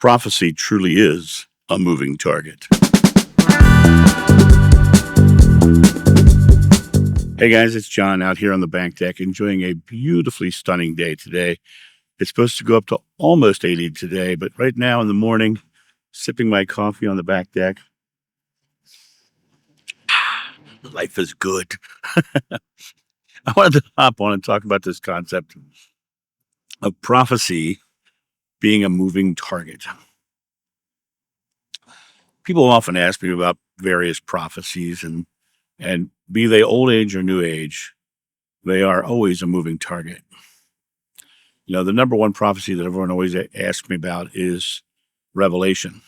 Prophecy truly is a moving target. Hey guys, it's John out here on the bank deck enjoying a beautifully stunning day today. It's supposed to go up to almost 80 today, but right now in the morning, sipping my coffee on the back deck. Life is good. I wanted to hop on and talk about this concept of prophecy being a moving target. People often ask me about various prophecies, and be they old age or new age, they are always a moving target. You know, the number one prophecy that everyone always asks me about is Revelation,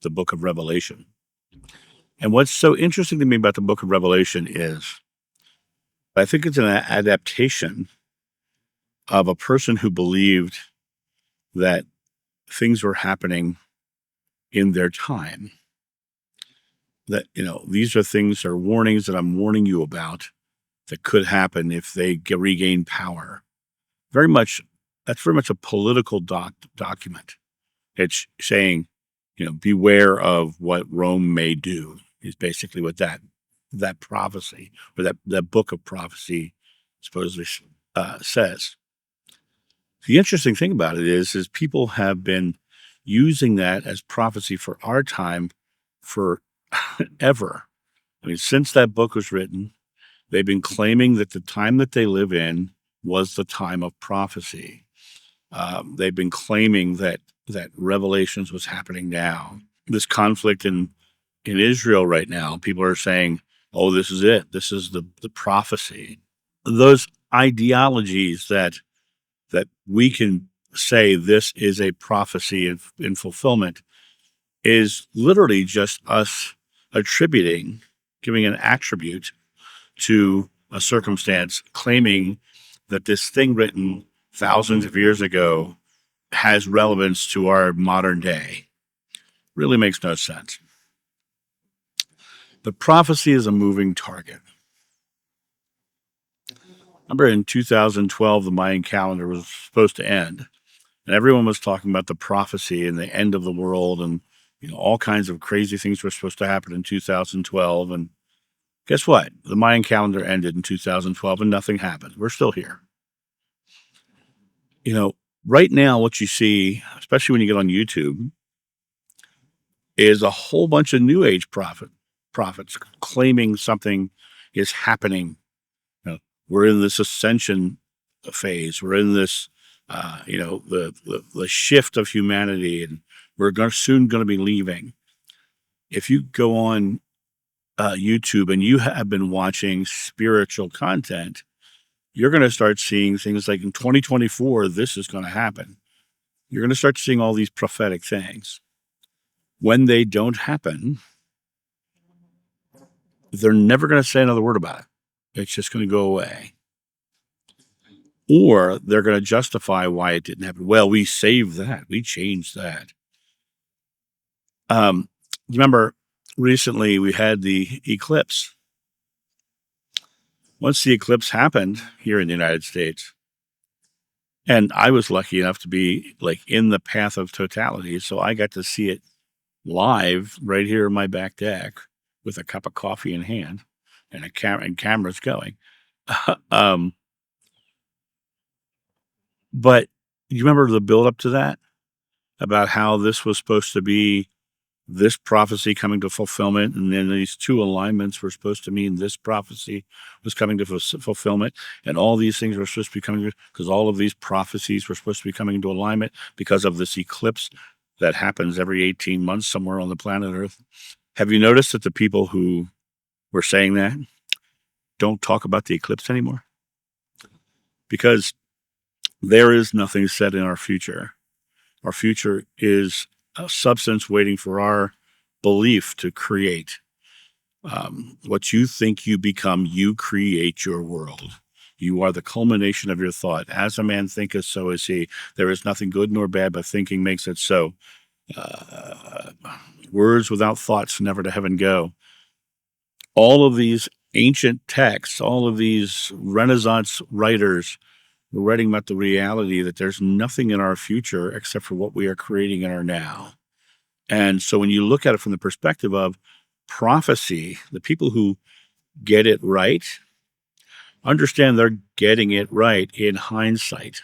the book of Revelation. And what's so interesting to me about the book of Revelation is I think it's an adaptation of a person who believed that things were happening in their time. That, you know, these are things or warnings that I'm warning you about that could happen if they regain power. That's very much a political document. It's saying, you know, beware of what Rome may do, is basically what that prophecy or that book of prophecy supposedly says. The interesting thing about it is people have been using that as prophecy for our time forever. I mean, since that book was written, they've been claiming that the time that they live in was the time of prophecy. They've been claiming that Revelations was happening now. This conflict in Israel right now, people are saying, "Oh, this is it. This is the prophecy." Those ideologies that we can say this is a prophecy in fulfillment is literally just us attributing, giving an attribute to a circumstance, claiming that this thing written thousands of years ago has relevance to our modern day. Really makes no sense. But prophecy is a moving target. Remember in 2012, the Mayan calendar was supposed to end, and everyone was talking about the prophecy and the end of the world, and you know, all kinds of crazy things were supposed to happen in 2012. And guess what? The Mayan calendar ended in 2012 and nothing happened. We're still here. You know, right now, what you see, especially when you get on YouTube, is a whole bunch of New Age prophets claiming something is happening. You know, we're in this ascension phase. We're in this, the shift of humanity, and we're soon going to be leaving. If you go on YouTube and you have been watching spiritual content, you're going to start seeing things like in 2024, this is going to happen. You're going to start seeing all these prophetic things. When they don't happen, they're never going to say another word about it. It's just going to go away. Or they're going to justify why it didn't happen. Well, we saved that. We changed that. Remember, recently we had the eclipse. Once the eclipse happened here in the United States, and I was lucky enough to be like in the path of totality, so I got to see it live right here in my back deck with a cup of coffee in hand and and cameras going. But you remember the build up to that about how this was supposed to be this prophecy coming to fulfillment, and then these two alignments were supposed to mean this prophecy was coming to fulfillment, and all these things were supposed to be coming because all of these prophecies were supposed to be coming into alignment because of this eclipse that happens every 18 months somewhere on the planet Earth. Have you noticed that the people who were saying that don't talk about the eclipse anymore? Because there is nothing set in our future. Our future is a substance waiting for our belief to create. What you think you become, you create your world. You are the culmination of your thought. As a man thinketh, so is he. There is nothing good nor bad, but thinking makes it so. Words without thoughts never to heaven go. All of these ancient texts, all of these Renaissance writers We're writing about the reality that there's nothing in our future except for what we are creating in our now. And so when you look at it from the perspective of prophecy, the people who get it right understand they're getting it right in hindsight.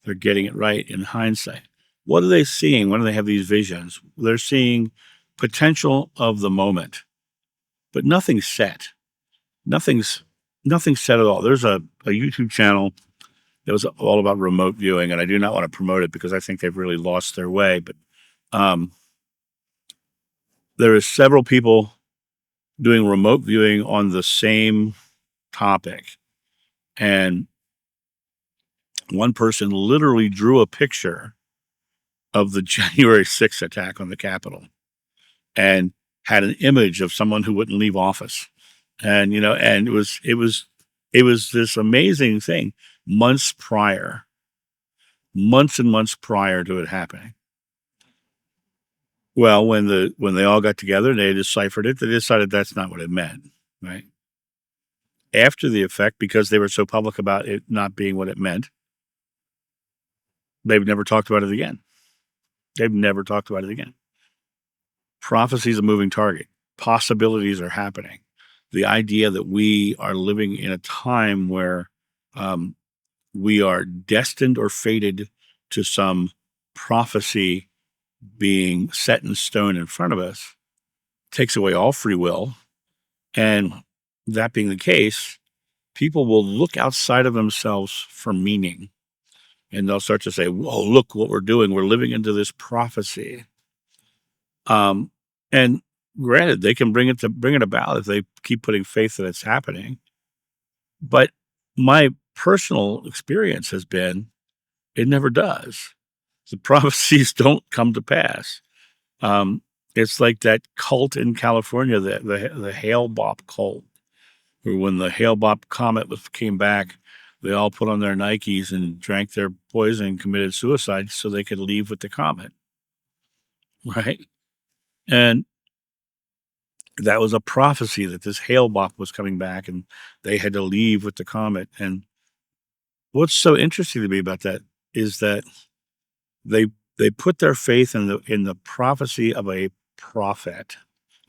They're getting it right in hindsight. What are they seeing when they have these visions? They're seeing potential of the moment, but nothing's set. Nothing's nothing's set at all. There's a YouTube channel that was all about remote viewing, and I do not want to promote it because I think they've really lost their way. But um, there is several people doing remote viewing on the same topic, and one person literally drew a picture of the January 6th attack on the Capitol and had an image of someone who wouldn't leave office. And, and it was this amazing thing months and months prior to it happening. Well, when they all got together and they deciphered it, they decided that's not what it meant, right? After the effect, because they were so public about it not being what it meant, they've never talked about it again. They've never talked about it again. Prophecy is a moving target. Possibilities are happening. The idea that we are living in a time where we are destined or fated to some prophecy being set in stone in front of us takes away all free will. And that being the case, people will look outside of themselves for meaning. And they'll start to say, "Whoa, look what we're doing. We're living into this prophecy." And granted, they can bring it about if they keep putting faith that it's happening. But my personal experience has been it never does. The prophecies don't come to pass. It's like that cult in California, the Hale-Bopp cult, where when the Hale-Bopp comet came back, they all put on their Nikes and drank their poison and committed suicide so they could leave with the comet, right? And that was a prophecy that this Hale-Bopp was coming back and they had to leave with the comet. And what's so interesting to me about that is that they they put their faith in the prophecy of a prophet,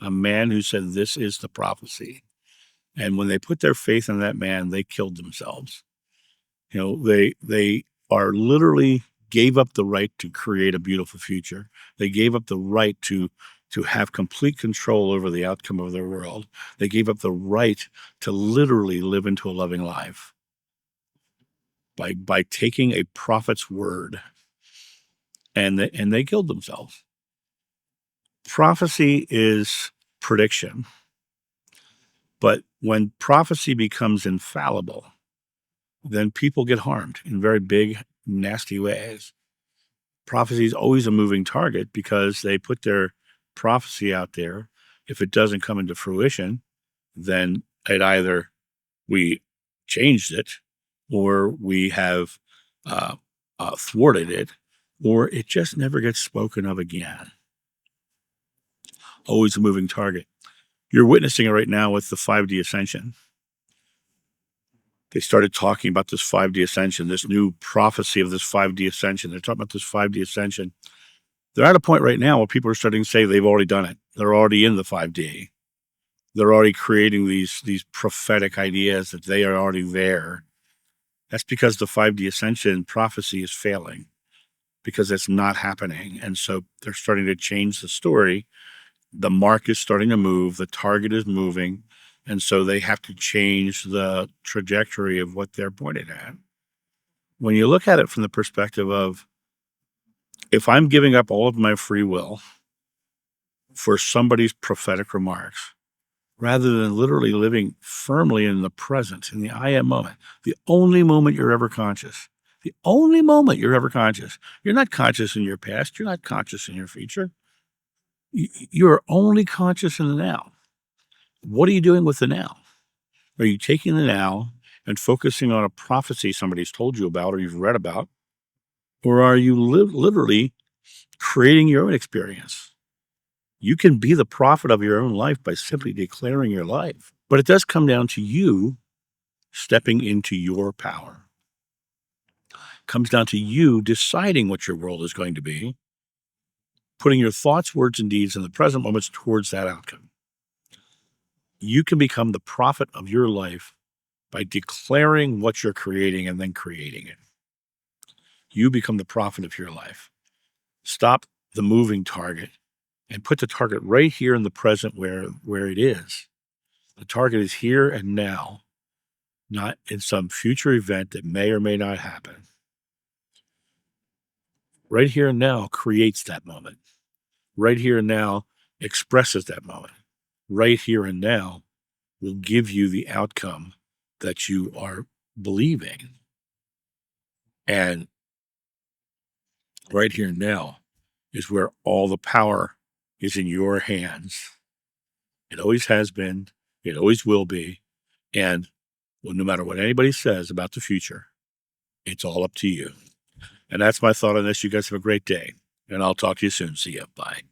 a man who said this is the prophecy. And when they put their faith in that man, they killed themselves. They are literally gave up the right to create a beautiful future. They gave up the right to have complete control over the outcome of their world. They gave up the right to literally live into a loving life by taking a prophet's word, and they killed themselves. Prophecy is prediction, but when prophecy becomes infallible, then people get harmed in very big, nasty ways. Prophecy is always a moving target because they put their prophecy out there. If it doesn't come into fruition, then it either we changed it or we have thwarted it, or it just never gets spoken of again. Always a moving target. You're witnessing it right now with the 5D ascension. They started talking about this 5D ascension, this new prophecy of this 5D ascension. They're talking about this 5D ascension. They're at a point right now where people are starting to say they've already done it. They're already in the 5D. They're already creating these prophetic ideas that they are already there. That's because the 5D ascension prophecy is failing, because it's not happening. And so they're starting to change the story. The mark is starting to move. The target is moving. And so they have to change the trajectory of what they're pointing at. When you look at it from the perspective of, if I'm giving up all of my free will for somebody's prophetic remarks, rather than literally living firmly in the present, in the I am moment, the only moment you're ever conscious, the only moment you're ever conscious. You're not conscious in your past. You're not conscious in your future. You're only conscious in the now. What are you doing with the now? Are you taking the now and focusing on a prophecy somebody's told you about or you've read about? Or are you literally creating your own experience? You can be the prophet of your own life by simply declaring your life. But it does come down to you stepping into your power. comes down to you deciding what your world is going to be, putting your thoughts, words, and deeds in the present moments towards that outcome. You can become the prophet of your life by declaring what you're creating and then creating it. You become the prophet of your life. Stop the moving target and put the target right here in the present where it is. The target is here and now, not in some future event that may or may not happen. Right here and now creates that moment. Right here and now expresses that moment. Right here and now will give you the outcome that you are believing. And right here and now is where all the power is in your hands. It always has been. It always will be. And well, no matter what anybody says about the future, it's all up to you. And that's my thought on this. You guys have a great day. And I'll talk to you soon. See ya. Bye.